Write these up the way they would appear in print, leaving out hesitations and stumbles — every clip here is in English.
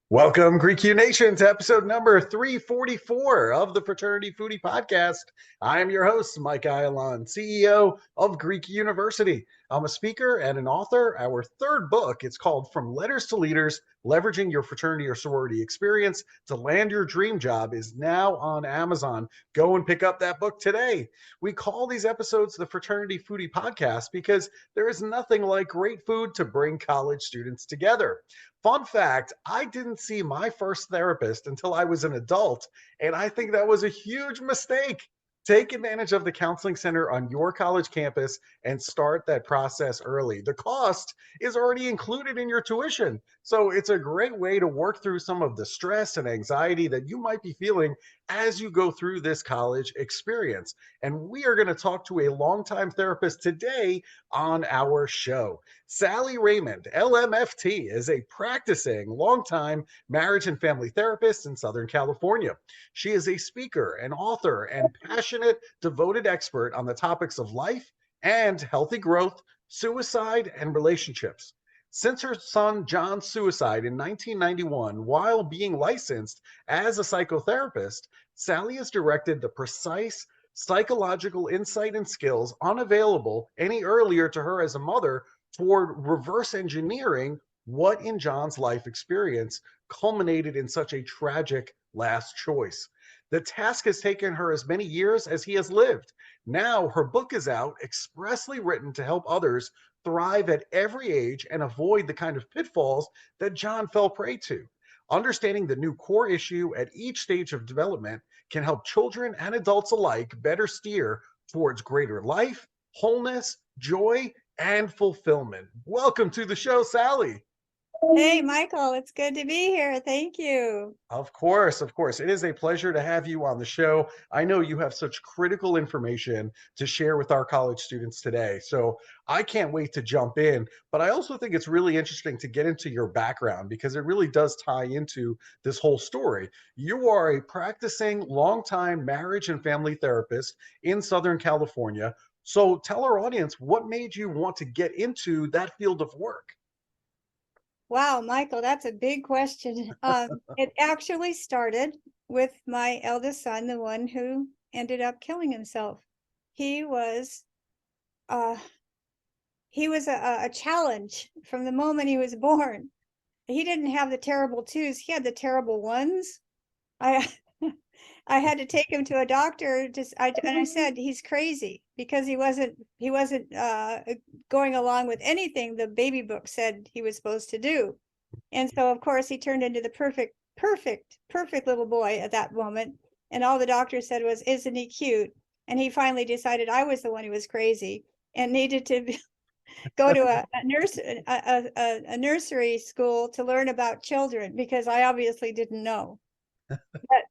Welcome, Greek U Nation, to episode number 344 of the Fraternity Foodie Podcast. I am your host, Mike Ayalon, CEO of Greek University. I'm a speaker and an author. Our third book, it's called From Letters to Leaders, Leveraging Your Fraternity or Sorority Experience to Land Your Dream Job, is now on Amazon. Go and pick up that book today. We call these episodes the Fraternity Foodie Podcast because there is nothing like great food to bring college students together. Fun fact, I didn't see my first therapist until I was an adult, and I think that was a huge mistake. Take advantage of the counseling center on your college campus and start that process early. The cost is already included in your tuition, so it's a great way to work through some of the stress and anxiety that you might be feeling as you go through this college experience. And we are going to talk to a longtime therapist today on our show. Sally Raymond, LMFT, is a practicing longtime marriage and family therapist in Southern California. She is a speaker, an author, and passionate, devoted expert on the topics of life and healthy growth, suicide, and relationships. Since her son John's suicide in 1991 while being licensed as a psychotherapist, Sally has directed the precise psychological insight and skills unavailable any earlier to her as a mother toward reverse engineering what in John's life experience culminated in such a tragic last choice. The task has taken her as many years as he has lived. Now her book is out, expressly written to help others thrive at every age and avoid the kind of pitfalls that John fell prey to. Understanding the new core issue at each stage of development can help children and adults alike better steer towards greater life, wholeness, joy, and fulfillment. Welcome to the show, Sally. Hey, Michael, it's good to be here. Thank you. Of course, of course. It is a pleasure to have you on the show. I know you have such critical information to share with our college students today. So I can't wait to jump in. But I also think it's really interesting to get into your background because it really does tie into this whole story. You are a practicing longtime marriage and family therapist in Southern California. So tell our audience, what made you want to get into that field of work? Wow, Michael, that's a big question. It actually started with my eldest son, the one who ended up killing himself. He was a challenge from the moment he was born. He didn't have the terrible twos; he had the terrible ones. I I had to take him to a doctor. And I said he's crazy because he wasn't going along with anything the baby book said he was supposed to do. And so, of course, he turned into the perfect little boy at that moment. And all the doctor said was, "Isn't he cute?" And he finally decided I was the one who was crazy and needed to go to a nursery school to learn about children because I obviously didn't know. But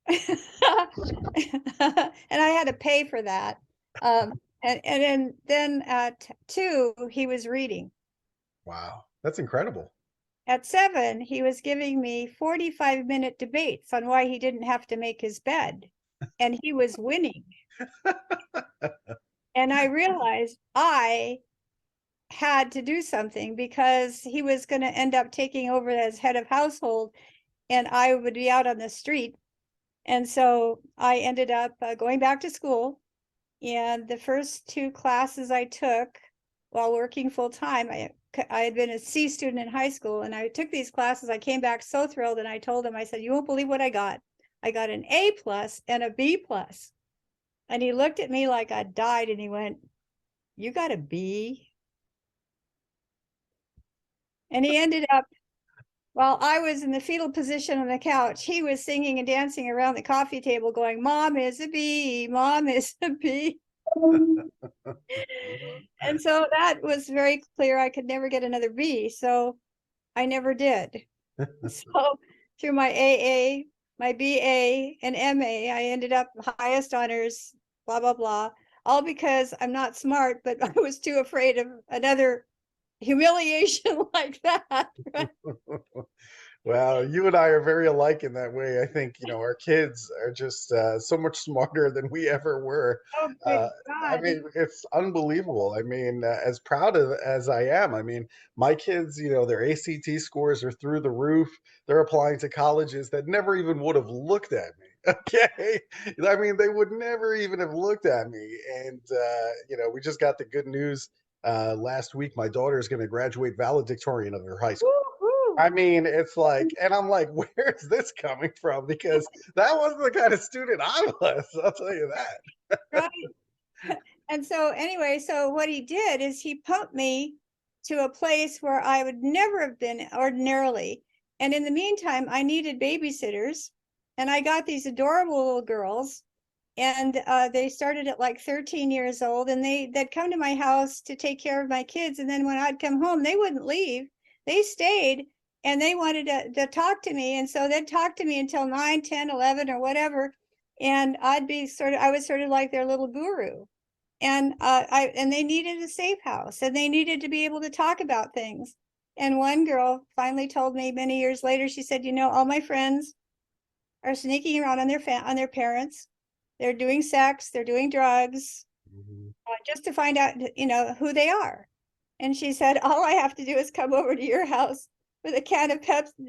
and I had to pay for that. And then at 2, he was reading. Wow, that's incredible. At 7, he was giving me 45-minute debates on why he didn't have to make his bed, and he was winning. And I realized I had to do something because he was going to end up taking over as head of household, and I would be out on the street. And so I ended up going back to school. And the first 2 classes I took while working full time, I had been a C student in high school, and I took these classes. I came back so thrilled, and I told him, I said, "You won't believe what I got. I got an A+ and a B+." And he looked at me like I died, and he went, "You got a B?" And he ended up, while I was in the fetal position on the couch, he was singing and dancing around the coffee table going, "Mom is a bee, Mom is a bee." And so that was very clear. I could never get another B. So I never did. So through my AA, my BA, and MA, I ended up highest honors, blah, blah, blah. All because I'm not smart, but I was too afraid of another humiliation like that. Right? Well, you and I are very alike in that way. I think, our kids are just so much smarter than we ever were. Oh, Uh, good I God. mean, it's unbelievable. I mean, as proud of as I am, I mean, my kids, their ACT scores are through the roof. They're applying to colleges that never even would have looked at me. Okay. I mean, they would never even have looked at me. And, we just got the good news last week. My daughter is going to graduate valedictorian of her high school. Woo-hoo. I mean, it's like, and I'm like, where's this coming from? Because that wasn't the kind of student I was. I'll tell you that. Right. And so anyway, so what he did is he pumped me to a place where I would never have been ordinarily. And in the meantime, I needed babysitters, and I got these adorable little girls, and they started at like 13 years old, and they'd come to my house to take care of my kids. And then when I'd come home, they wouldn't leave. They stayed, and they wanted to talk to me. And so they'd talk to me until 9, 10, 11, or whatever. And I was sort of like their little guru. And and they needed a safe house, and they needed to be able to talk about things. And one girl finally told me many years later, she said, all my friends are sneaking around on their parents. They're doing sex, they're doing drugs, Mhm. just to find out, who they are. And she said, all I have to do is come over to your house with a can of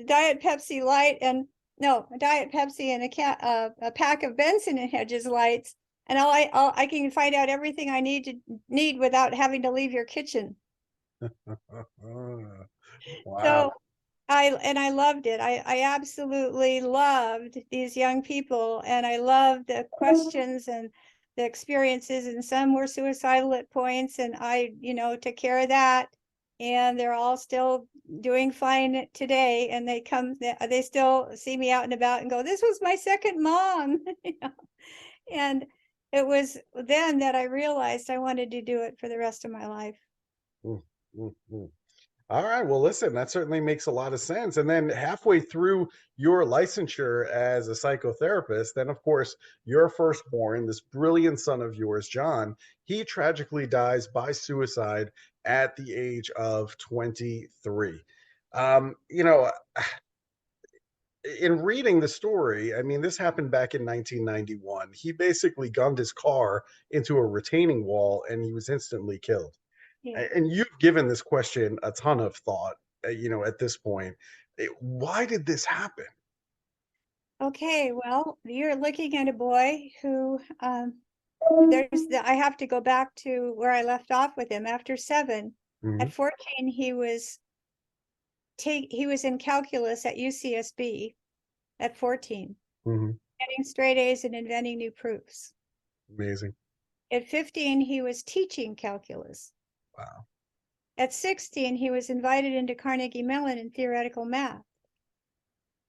Diet Pepsi Light, and no, a Diet Pepsi and a pack of Benson and Hedges lights, and I can find out everything I need without having to leave your kitchen. Wow. So I loved it. I absolutely loved these young people, and I loved the questions and the experiences, and some were suicidal at points, and I, took care of that. And they're all still doing fine today, and they still see me out and about and go, "This was my second mom." And it was then that I realized I wanted to do it for the rest of my life. Mm, mm, mm. All right. Well, listen, that certainly makes a lot of sense. And then halfway through your licensure as a psychotherapist, then of course, your firstborn, this brilliant son of yours, John, he tragically dies by suicide at the age of 23. Um, you know, in reading the story, I mean, this happened back in 1991. He basically gunned his car into a retaining wall and he was instantly killed. Yeah. And you've given this question a ton of thought, at this point. Why did this happen? Okay, well, you're looking at a boy who I have to go back to where I left off with him. After 7, Hmm. at 14, he was in calculus at UCSB at 14, Hmm. getting straight A's and inventing new proofs. Amazing. At 15, he was teaching calculus. Wow. At 16, he was invited into Carnegie Mellon in theoretical math.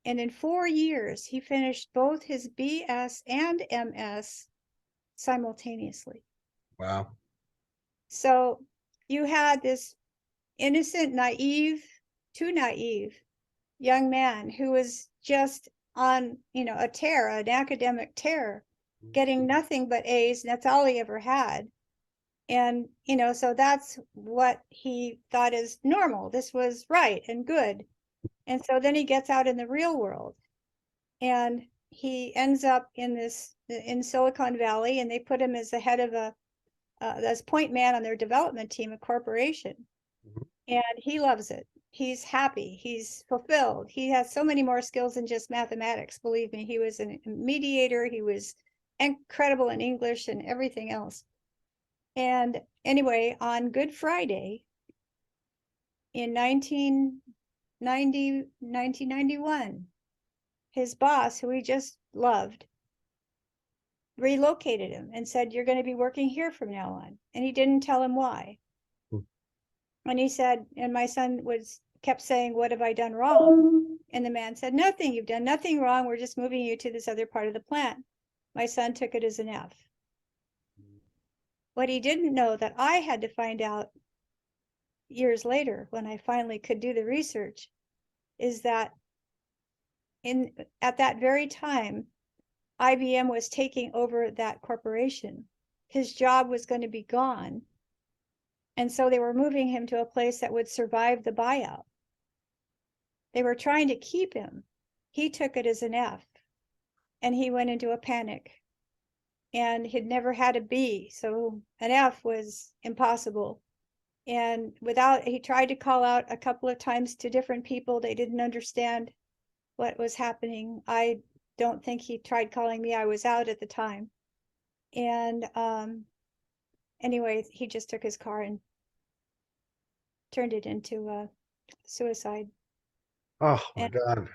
And in 4 years, he finished both his BS and MS simultaneously. Wow. So you had this innocent, too naive young man who was just on, a tear, an academic tear, getting nothing but A's, and that's all he ever had. And, so that's what he thought is normal. This was right and good. And so then he gets out in the real world, and he ends up in Silicon Valley, and they put him as the head of as point man on their development team, a corporation. Mhm. And he loves it. He's happy. He's fulfilled. He has so many more skills than just mathematics. Believe me, he was a mediator. He was incredible in English and everything else. And anyway, on Good Friday in 1991, his boss, who he just loved, relocated him and said, "You're going to be working here from now on." And he didn't tell him why. And he said, and my son kept saying, "What have I done wrong?" And the man said, "Nothing, you've done nothing wrong. We're just moving you to this other part of the plant." My son took it as an F. What he didn't know, that I had to find out years later when I finally could do the research, is that at that very time, IBM was taking over that corporation. His job was going to be gone. And so they were moving him to a place that would survive the buyout. they were trying to keep him. He took it as an F, and he went into a panic. And he'd never had a B, so an F was impossible. And he tried to call out a couple of times to different people. They didn't understand what was happening. I don't think he tried calling me. I was out at the time. And anyway, he just took his car and turned it into suicide. Oh my And God.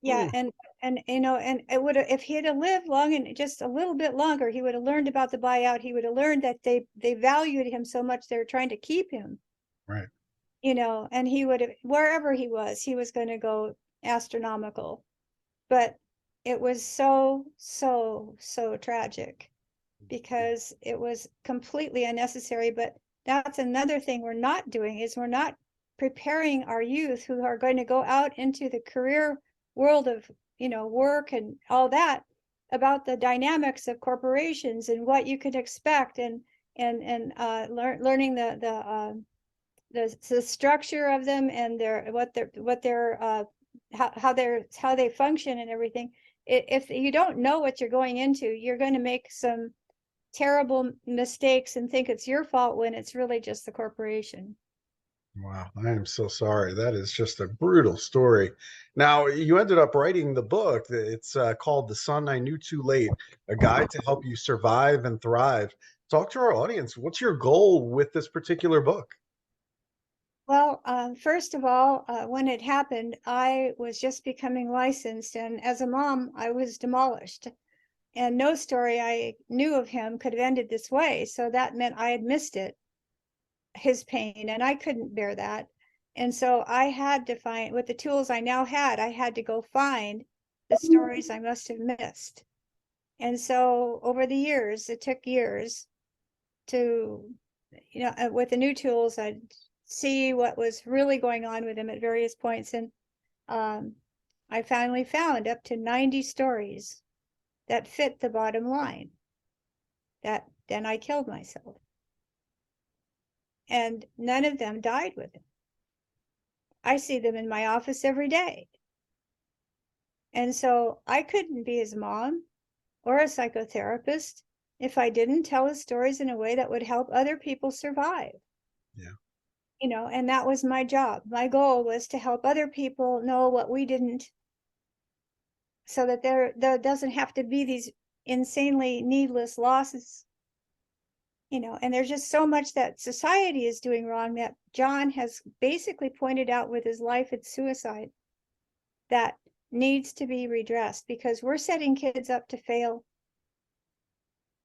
yeah, Ooh, and and it would have, if he had lived long and just a little bit longer, he would have learned about the buyout. He would have learned that they valued him so much they were trying to keep him. right. And he would have, wherever he was going to go astronomical. But it was so tragic because it was completely unnecessary. But that's another thing we're not doing, is we're not preparing our youth who are going to go out into the career world of work and all that, about the dynamics of corporations and what you can expect, and learning the structure of them, and how they function and everything. If you don't know what you're going into, you're going to make some terrible mistakes and think it's your fault when it's really just the corporation. Wow, I am so sorry. That is just a brutal story. Now, you ended up writing the book. It's called The Son I Knew Too Late, a guide to help you survive and thrive. Talk to our audience. What's your goal with this particular book? Well, first of all, when it happened, I was just becoming licensed, and as a mom, I was demolished. And no story I knew of him could have ended this way. So that meant I had missed it, his pain, and I couldn't bear that. And so I had to find, with the tools I now had, I had to go find the stories I must have missed. And so over the years, it took years to, with the new tools, I'd see what was really going on with him at various points. And I finally found up to 90 stories that fit the bottom line. That then I killed myself. And none of them died with him. I see them in my office every day. And so I couldn't be his mom or a psychotherapist if I didn't tell his stories in a way that would help other people survive. Yeah. And that was my job. My goal was to help other people know what we didn't, so that there doesn't have to be these insanely needless losses. And there's just so much that society is doing wrong that John has basically pointed out with his life and suicide that needs to be redressed, because we're setting kids up to fail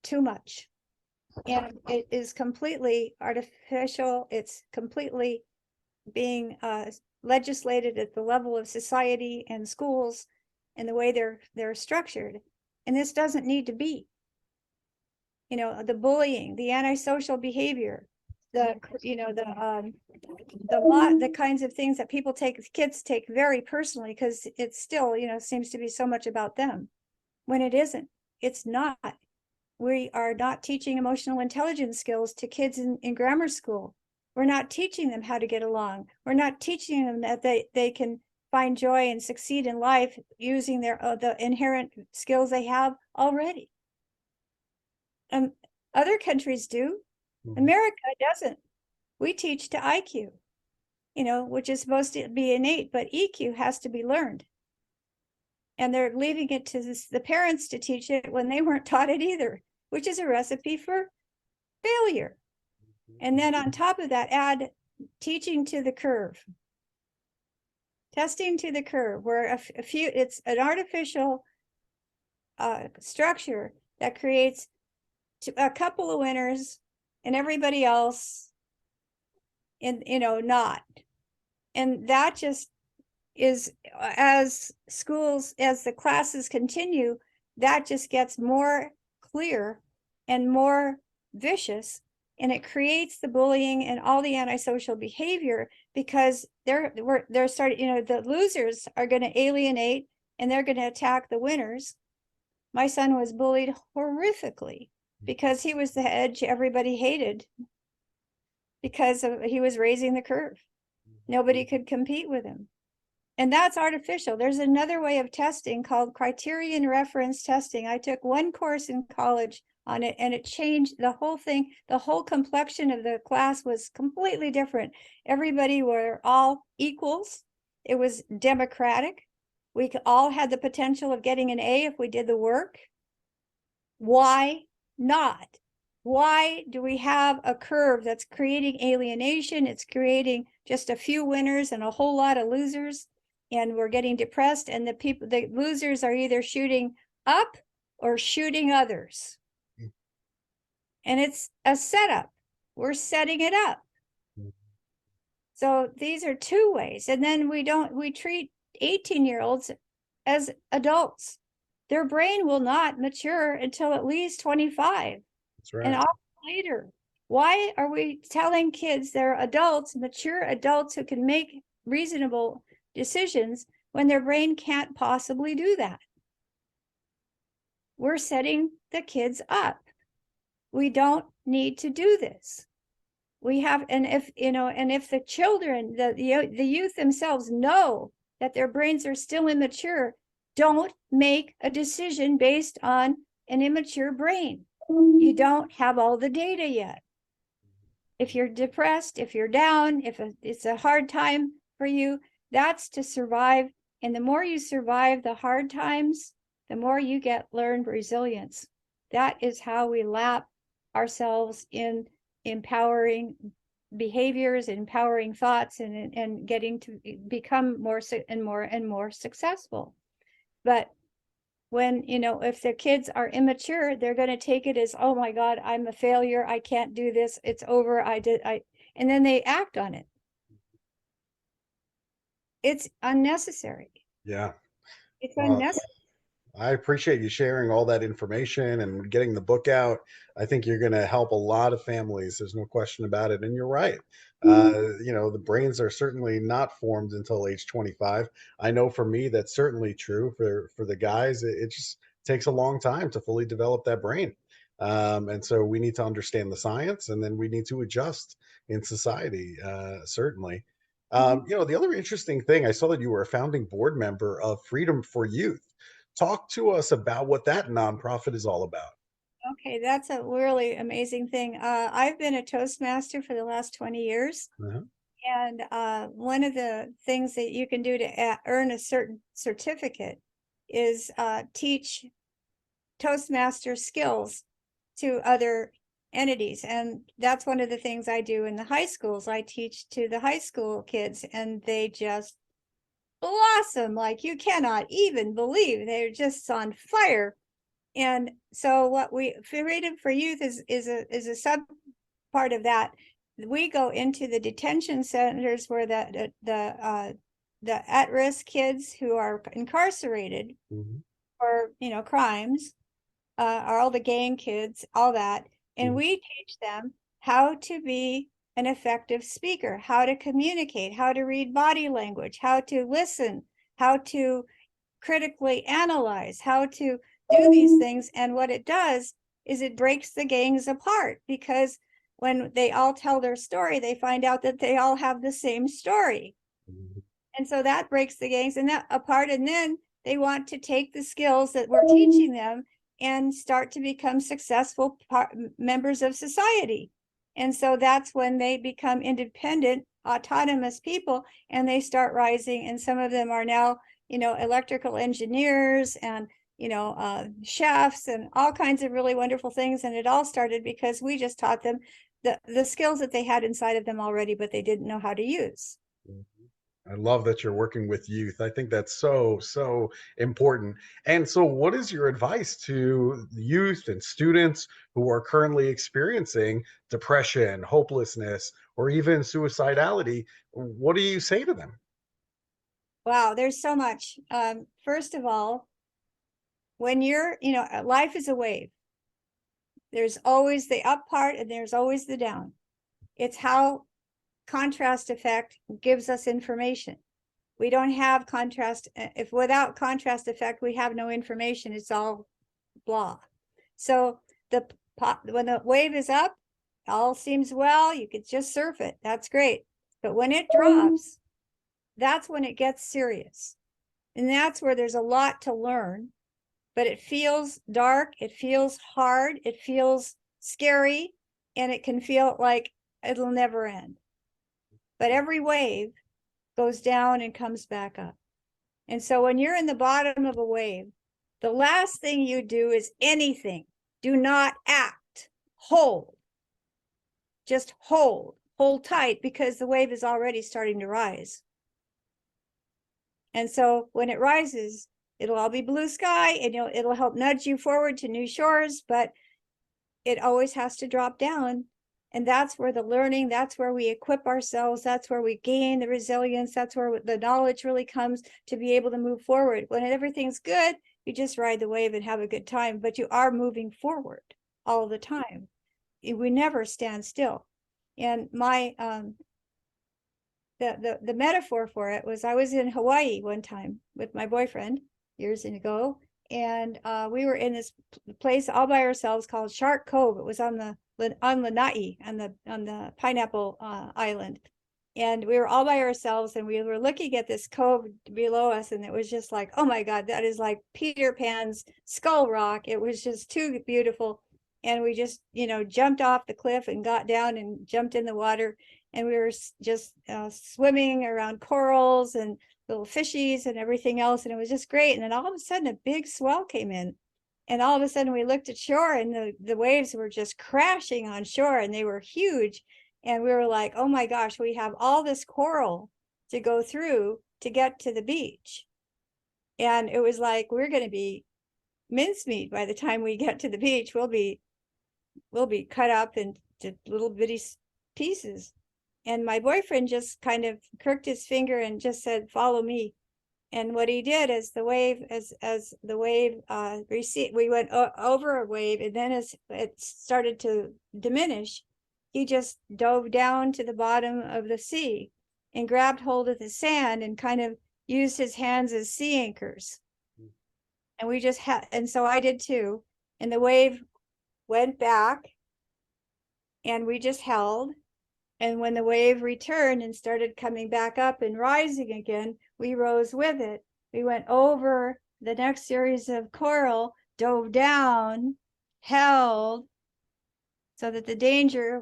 too much. And it is completely artificial. It's completely being legislated at the level of society and schools and the way they're structured. And this doesn't need to be. The bullying, the antisocial behavior, the kinds of things that kids take very personally, because it's still, seems to be so much about them when it isn't. It's not. We are not teaching emotional intelligence skills to kids in grammar school. We're not teaching them how to get along. We're not teaching them that they can find joy and succeed in life using the inherent skills they have already. Other countries do. Mhm. America doesn't. We teach to IQ, which is supposed to be innate, but EQ has to be learned. And they're leaving it to the parents to teach it when they weren't taught it either, which is a recipe for failure. And then on top of that, add teaching to the curve, testing to the curve, where it's an artificial structure that creates a couple of winners and everybody else not. And that just is, as the classes continue, that just gets more clear and more vicious, and it creates the bullying and all the antisocial behavior, because they're starting, the losers are going to alienate and they're going to attack the winners. My son was bullied horrifically because he was the edge everybody hated, because he was raising the curve. Nobody could compete with him. And that's artificial. There's another way of testing called criterion reference testing. I took one course in college on it, and it changed the whole thing. The whole complexion of the class was completely different. Everybody were all equals. It was democratic. We all had the potential of getting an A if we did the work. Why not? Why do we have a curve that's creating alienation? It's creating just a few winners and a whole lot of losers. And we're getting depressed, and the losers are either shooting up or shooting others. And it's a setup. We're setting it up. So these are two ways. And then we treat 18-year-olds as adults. Their brain will not mature until at least 25. That's right. And often later. Why are we telling kids they're adults, mature adults who can make reasonable decisions when their brain can't possibly do that? We're setting the kids up. We don't need to do this. We have, and if the children, the youth themselves know that their brains are still immature, don't make a decision based on an immature brain. You don't have all the data yet. If you're depressed, if you're down, if it's a hard time for you, that's to survive. And the more you survive the hard times, the more you learned resilience. That is how we lap ourselves in empowering behaviors, empowering thoughts, and getting to become more and more successful. But when, if the kids are immature, they're going to take it as, oh my God, I'm a failure. I can't do this. It's over. And then they act on it. It's unnecessary. Yeah. It's unnecessary. I appreciate you sharing all that information and getting the book out. I think you're going to help a lot of families. There's no question about it. And you're right. The brains are certainly not formed until age 25. I know for me, that's certainly true. For the guys, it just takes a long time to fully develop that brain. And so we need to understand the science, and then we need to adjust in society, certainly. The other interesting thing, I saw that you were a founding board member of Freedom for Youth. Talk to us about what that nonprofit is all about. Okay, that's a really amazing thing. I've been a Toastmaster for the last 20 years. Uh-huh. And one of the things that you can do to earn a certain certificate is teach Toastmaster skills to other entities. And that's one of the things I do in the high schools. I teach to the high school kids, and they just blossom like you cannot even believe. They're just on fire. And so what Freedom for Youth is a sub part of that. We go into the detention centers where the at-risk kids who are incarcerated for crimes, are all the gang kids, all that, and we teach them how to be an effective speaker, how to communicate, how to read body language, how to listen, how to critically analyze, how to do these things. And what it does is it breaks the gangs apart, because when they all tell their story, they find out that they all have the same story. And so that breaks the gangs and that apart. And then they want to take the skills that we're teaching them and start to become successful members of society. And so that's when they become independent, autonomous people, and they start rising. And some of them are now, electrical engineers and, chefs and all kinds of really wonderful things. And it all started because we just taught them the skills that they had inside of them already, but they didn't know how to use. I love that you're working with youth. I think that's so, so important. And so, what is your advice to youth and students who are currently experiencing depression, hopelessness, or even suicidality? What do you say to them? Wow, there's so much. First of all, when life is a wave. There's always the up part and there's always the down. It's how contrast effect gives us information. We don't have contrast. If without contrast effect, we have no information. It's all blah. So when the wave is up, all seems well. You could just surf it. That's great. But when it drops, that's when it gets serious. And that's where there's a lot to learn, but it feels dark, it feels hard, it feels scary, and it can feel like it'll never end. But every wave goes down and comes back up. And so when you're in the bottom of a wave, the last thing you do is anything. Do not act. Hold. Just hold. Hold tight, because the wave is already starting to rise. And so when it rises, it'll all be blue sky, and it'll help nudge you forward to new shores, but it always has to drop down. And that's where the learning, that's where we equip ourselves, that's where we gain the resilience, that's where the knowledge really comes to be able to move forward. When everything's good, you just ride the wave and have a good time, but you are moving forward all the time. We never stand still. And my the metaphor for it was, I was in Hawaii one time with my boyfriend years ago, and we were in this place all by ourselves called Shark Cove. It was on Lanai, on the Pineapple Island, and we were all by ourselves, and we were looking at this cove below us, and it was just like, oh my God, that is like Peter Pan's Skull Rock. It was just too beautiful. And we just, jumped off the cliff and got down and jumped in the water, and we were just swimming around corals and little fishies and everything else, and it was just great. And then all of a sudden, a big swell came in, and all of a sudden we looked at shore, and the waves were just crashing on shore, and they were huge. And we were like, oh my gosh, we have all this coral to go through to get to the beach. And it was like, we're going to be mincemeat by the time we get to the beach. We'll be cut up into little bitty pieces. And my boyfriend just kind of crooked his finger and just said, follow me. And what he did is, the wave, as the wave receded, we went over a wave, and then as it started to diminish, he just dove down to the bottom of the sea and grabbed hold of the sand and kind of used his hands as sea anchors. And we just had, and so I did too. And the wave went back, and we just held. And when the wave returned and started coming back up and rising again, we rose with it. We went over the next series of coral, dove down, held, so that the danger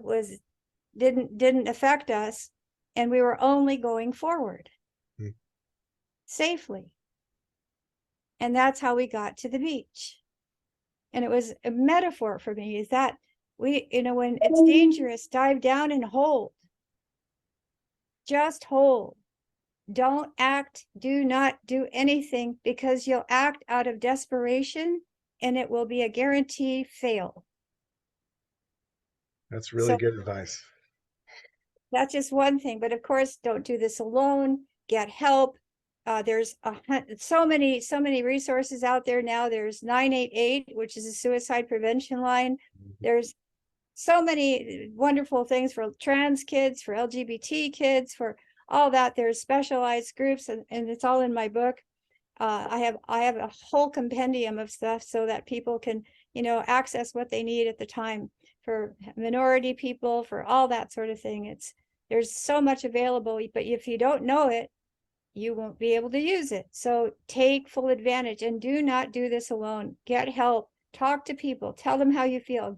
didn't affect us, and we were only going forward safely. And that's how we got to the beach. And it was a metaphor for me, is that we, when it's dangerous, dive down and hold. Just hold. Don't act. Do not do anything, because you'll act out of desperation, and it will be a guaranteed fail. That's really good advice. That's just one thing. But of course, don't do this alone. Get help. There's so many resources out there now. There's 988, which is a suicide prevention line. There's so many wonderful things for trans kids, for LGBT kids, for all that. There's specialized groups, and it's all in my book. I have a whole compendium of stuff so that people can, access what they need at the time, for minority people, for all that sort of thing. There's so much available, but if you don't know it, you won't be able to use it. So take full advantage, and do not do this alone. Get help, talk to people, tell them how you feel,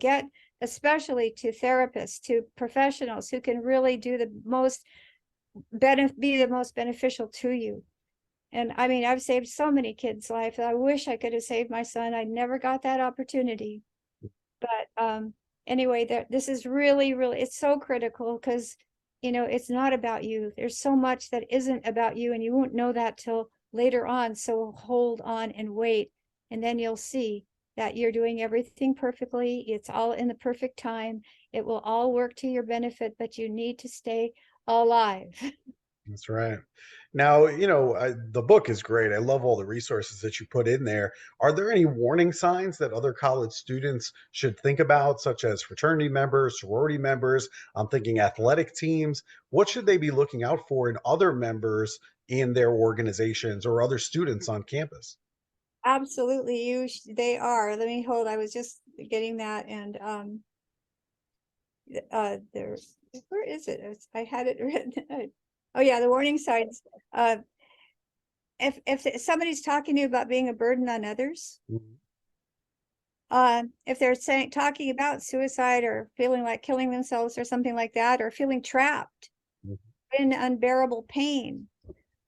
especially to therapists, to professionals who can really do be the most beneficial to you. And I mean, I've saved so many kids' lives. I wish I could have saved my son. I never got that opportunity. But anyway, this is really, really, it's so critical, because it's not about you. There's so much that isn't about you, and you won't know that till later on. So hold on and wait, and then you'll see that you're doing everything perfectly. It's all in the perfect time. It will all work to your benefit, but you need to stay alive. That's right. Now, the book is great. I love all the resources that you put in there. Are there any warning signs that other college students should think about, such as fraternity members, sorority members? I'm thinking athletic teams. What should they be looking out for in other members in their organizations, or other students on campus? Absolutely, they are. Let me hold. I was just getting that, and there's, where is it? I had it written. Oh yeah, the warning signs. If somebody's talking to you about being a burden on others, Mhm. if they're talking about suicide or feeling like killing themselves or something like that, or feeling trapped Mhm. in unbearable pain,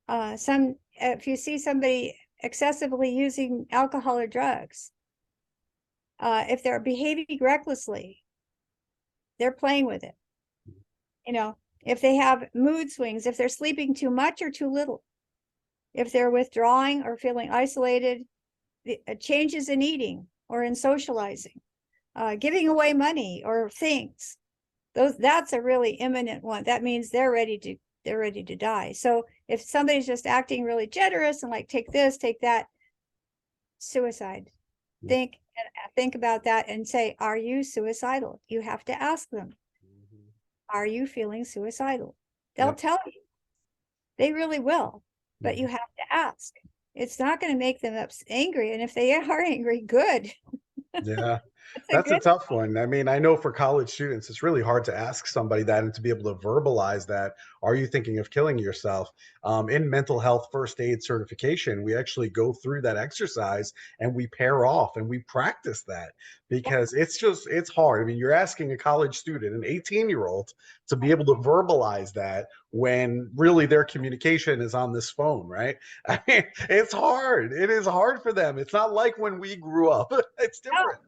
if you see somebody excessively using alcohol or drugs, if they're behaving recklessly, they're playing with it. If they have mood swings, if they're sleeping too much or too little, if they're withdrawing or feeling isolated, changes in eating or in socializing, giving away money or things, that's a really imminent one. That means they're ready to die. So if somebody's just acting really generous and like, take this, take that, suicide. Mhm. Think about that and say, are you suicidal? You have to ask them, Mhm. are you feeling suicidal? They'll Yep. tell you. They really will, but you Mhm. have to ask. It's not going to make them angry. And if they are angry, good. Yeah, It's a that's a good. tough one. I mean, I know for college students, it's really hard to ask somebody that and to be able to verbalize that. Are you thinking of killing yourself? In mental health first aid certification, we actually go through that exercise and we pair off and we practice that because it's hard. I mean, you're asking a college student, an 18-year-old, to be able to verbalize that when really their communication is on this phone, right? I mean, it's hard. It is hard for them. It's not like when we grew up. It's No, different.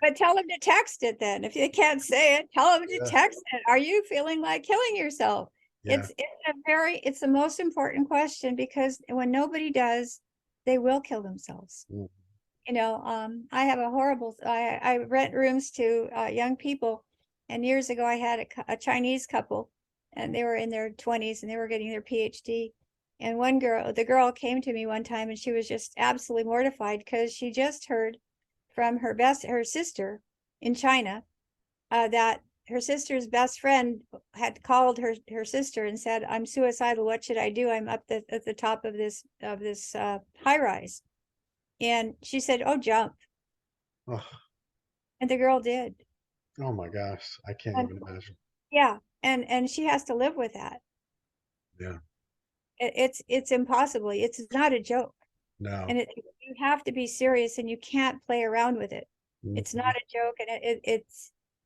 but tell them to text it then. If they can't say it, tell them to Yeah. text it. Are you feeling like killing yourself? Yeah. It's the most important question, because when nobody does, they will kill themselves. Mm. I have a horrible, I rent rooms to young people. And years ago, I had a Chinese couple, and they were in their 20s and they were getting their PhD. And the girl came to me one time and she was just absolutely mortified because she just heard from her sister in China, that her sister's best friend had called her sister and said, "I'm suicidal. What should I do? I'm up at the top of this high rise." And she said, "Oh, jump." Oh, And the girl did. oh my gosh. I can't And even imagine. yeah, and she has to live with that. Yeah. It's impossible. It's not a joke. No. And you have to be serious and you can't play around with it. It's Mhm. not a joke, and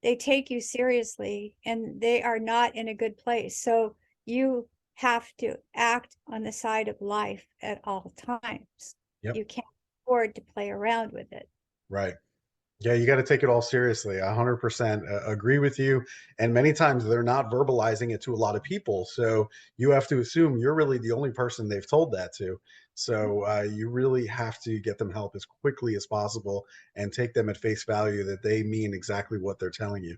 they take you seriously and they are not in a good place. So you have to act on the side of life at all times. Yep. You can't afford to play around with it. Right. Yeah, you got to take it all seriously. 100% agree with you. And many times they're not verbalizing it to a lot of people. So you have to assume you're really the only person they've told that to. So you really have to get them help as quickly as possible and take them at face value that they mean exactly what they're telling you.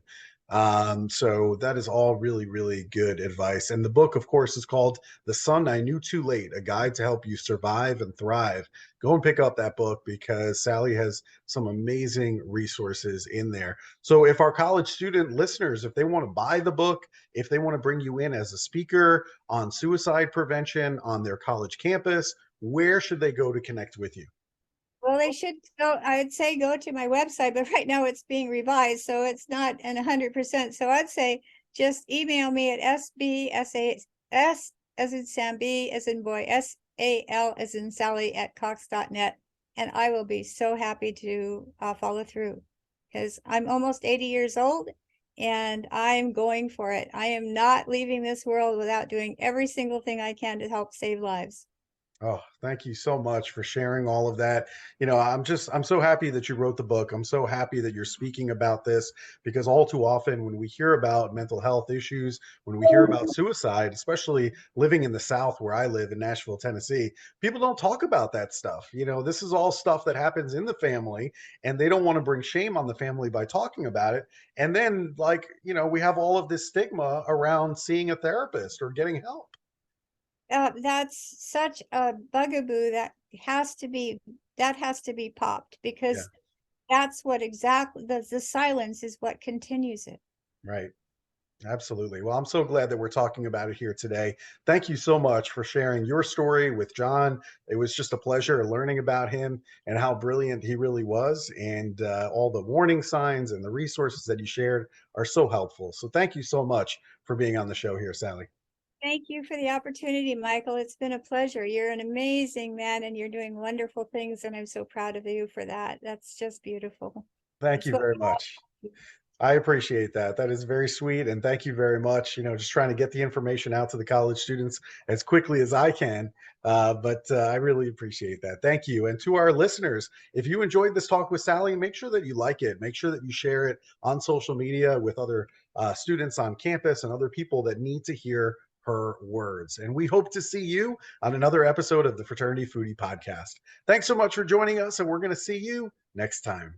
So that is all really, really good advice. And the book, of course, is called The Son I Knew Too Late, A Guide to Help You Survive and Thrive. Go and pick up that book because Sally has some amazing resources in there. So if our college student listeners, if they want to buy the book, if they want to bring you in as a speaker on suicide prevention on their college campus, where should they go to connect with you? Well, they should go, I'd say go to my website, but right now it's being revised, so it's not an 100%. So I'd say just email me at S as in Sam, B as in boy, SAL as in Sally at cox.net. And I will be so happy to follow through, because I'm almost 80 years old and I'm going for it. I am not leaving this world without doing every single thing I can to help save lives. Oh, thank you so much for sharing all of that. I'm so happy that you wrote the book. I'm so happy that you're speaking about this because all too often when we hear about mental health issues, when we hear about suicide, especially living in the South where I live in Nashville, Tennessee, people don't talk about that stuff. This is all stuff that happens in the family and they don't want to bring shame on the family by talking about it. And then we have all of this stigma around seeing a therapist or getting help. That's such a bugaboo that has to be popped, Yeah, because that's what exactly the silence is what continues it. right. Absolutely. Well, I'm so glad that we're talking about it here today. Thank you so much for sharing your story with John. It was just a pleasure learning about him and how brilliant he really was. And all the warning signs and the resources that he shared are so helpful. So thank you so much for being on the show here, Sally. Thank you for the opportunity, Michael. It's been a pleasure. You're an amazing man and you're doing wonderful things. And I'm so proud of you for that. That's just beautiful. Thank It's you what very we all much. I appreciate that. That is very sweet. And thank you very much. Just trying to get the information out to the college students as quickly as I can. But I really appreciate that. Thank you. And to our listeners, if you enjoyed this talk with Sally, make sure that you like it. Make sure that you share it on social media with other students on campus and other people that need to hear her words. And we hope to see you on another episode of the Fraternity Foodie Podcast. Thanks so much for joining us. And we're going to see you next time.